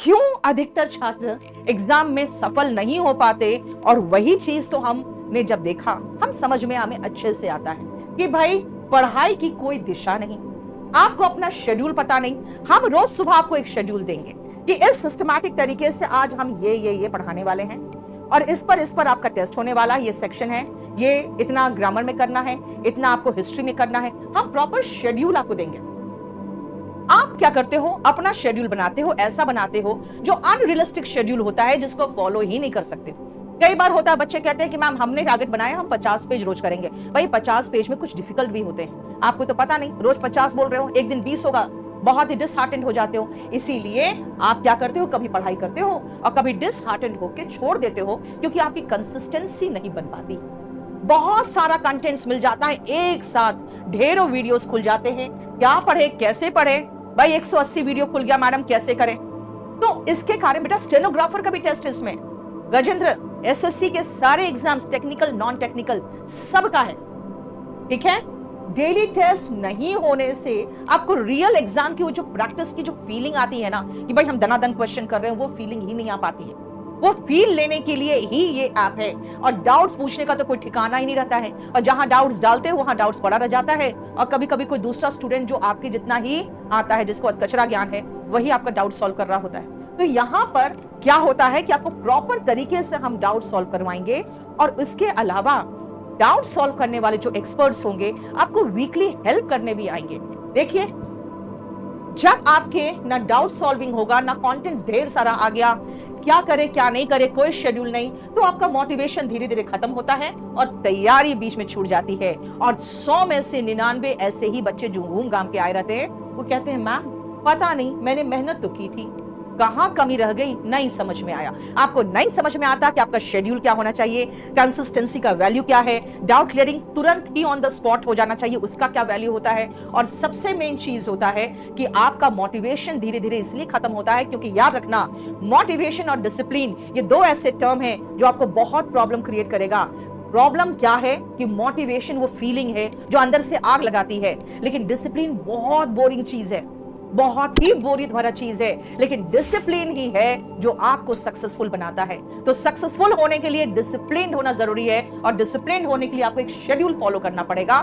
क्यों अधिकतर छात्र एग्जाम में सफल नहीं हो पाते, और वही चीज तो हमने जब देखा हम समझ में हमें अच्छे से आता है कि भाई पढ़ाई की कोई दिशा नहीं, आपको अपना शेड्यूल पता नहीं। हम रोज सुबह आपको एक शेड्यूल देंगे कि इस सिस्टमैटिक तरीके से आज हम ये पढ़ाने वाले हैं, और इस पर आपका टेस्ट होने वाला है, ये सेक्शन है, ये इतना ग्रामर में करना है, इतना आपको हिस्ट्री में करना है। हम प्रॉपर शेड्यूल आपको देंगे। आप क्या करते हो, अपना शेड्यूल बनाते हो, ऐसा बनाते हो जो अनरियलिस्टिक शेड्यूल होता है, जिसको फॉलो ही नहीं कर सकते। कई बार होता है बच्चे कहते हैं कि मैम हमने टारगेट बनाया, हम 50 पेज रोज करेंगे। भाई 50 पेज में कुछ डिफिकल्ट भी होते हैं, आपको तो पता नहीं, रोज 50 बोल रहे हो, एक दिन 20 होगा, बहुत ही डिसहार्टेंड हो जाते हो। इसीलिए आप क्या करते हो, कभी पढ़ाई करते हो और कभी डिसहार्टेंड होकर छोड़ देते हो, क्योंकि आपकी कंसिस्टेंसी नहीं बन पाती। बहुत सारा कंटेंट्स मिल जाता है, एक साथ ढेरों वीडियोस खुल जाते हैं, क्या पढ़े कैसे पढ़े, भाई 180 वीडियो खुल गया मैडम कैसे करें। तो इसके कारण बेटा स्टेनोग्राफर का भी टेस्ट इसमें, गजेंद्र एसएससी के सारे एग्जाम्स टेक्निकल नॉन टेक्निकल सबका है, ठीक है। डेली टेस्ट नहीं होने से आपको रियल एग्जाम की वो जो प्रैक्टिस की जो फीलिंग आती है ना कि भाई हम दनादन क्वेश्चन कर रहे हैं, वो फीलिंग ही नहीं आ पाती है। वो फील लेने के लिए ही ये ऐप है, और डाउट्स पूछने का तो कोई ठिकाना ही नहीं रहता है, और जहां डाउट्स डालते हैं वहां डाउट्स पड़ा रह जाता है, और कभी कभी कोई दूसरा स्टूडेंट जो आपके जितना ही आता है, जिसको कचरा ज्ञान है, वही आपका डाउट सॉल्व कर रहा होता है। तो यहाँ पर क्या होता है कि आपको प्रॉपर तरीके से हम डाउट सॉल्व करवाएंगे, और इसके अलावा डाउट सॉल्व करने वाले जो एक्सपर्ट्स होंगे आपको वीकली हेल्प करने भी आएंगे। देखिए, जब आपके ना डाउट सॉल्विंग होगा, ना कंटेंट्स ढेर सारा आ गया, क्या करे क्या नहीं करे, कोई शेड्यूल नहीं, तो आपका मोटिवेशन धीरे धीरे खत्म होता है और तैयारी बीच में छूट जाती है। और 100 में से 99 ऐसे ही बच्चे जो घूम घाम के आए रहते हैं, वो कहते हैं मैम पता नहीं, मैंने मेहनत तो की थी, कहां कमी रह गई, नहीं समझ में आया। आपको नहीं समझ में आता कि आपका शेड्यूल क्या होना चाहिए, कंसिस्टेंसी का वैल्यू क्या है, डाउट क्लियरिंग तुरंत ही ऑन द स्पॉट हो जाना चाहिए, उसका क्या वैल्यू होता है, और सबसे मेन चीज होता है कि आपका मोटिवेशन धीरे धीरे इसलिए खत्म होता है क्योंकि याद रखना, मोटिवेशन और डिसिप्लिन ये दो ऐसे टर्म है जो आपको बहुत प्रॉब्लम क्रिएट करेगा। प्रॉब्लम क्या है कि मोटिवेशन वो फीलिंग है जो अंदर से आग लगाती है, लेकिन डिसिप्लिन बहुत बोरिंग चीज है, बहुत ही बोरियत भरा चीज है, लेकिन डिसिप्लिन ही है जो आपको सक्सेसफुल बनाता है। तो सक्सेसफुल होने के लिए डिसिप्लिन होना जरूरी है, और डिसिप्लिन होने के लिए आपको एक शेड्यूल फॉलो करना पड़ेगा।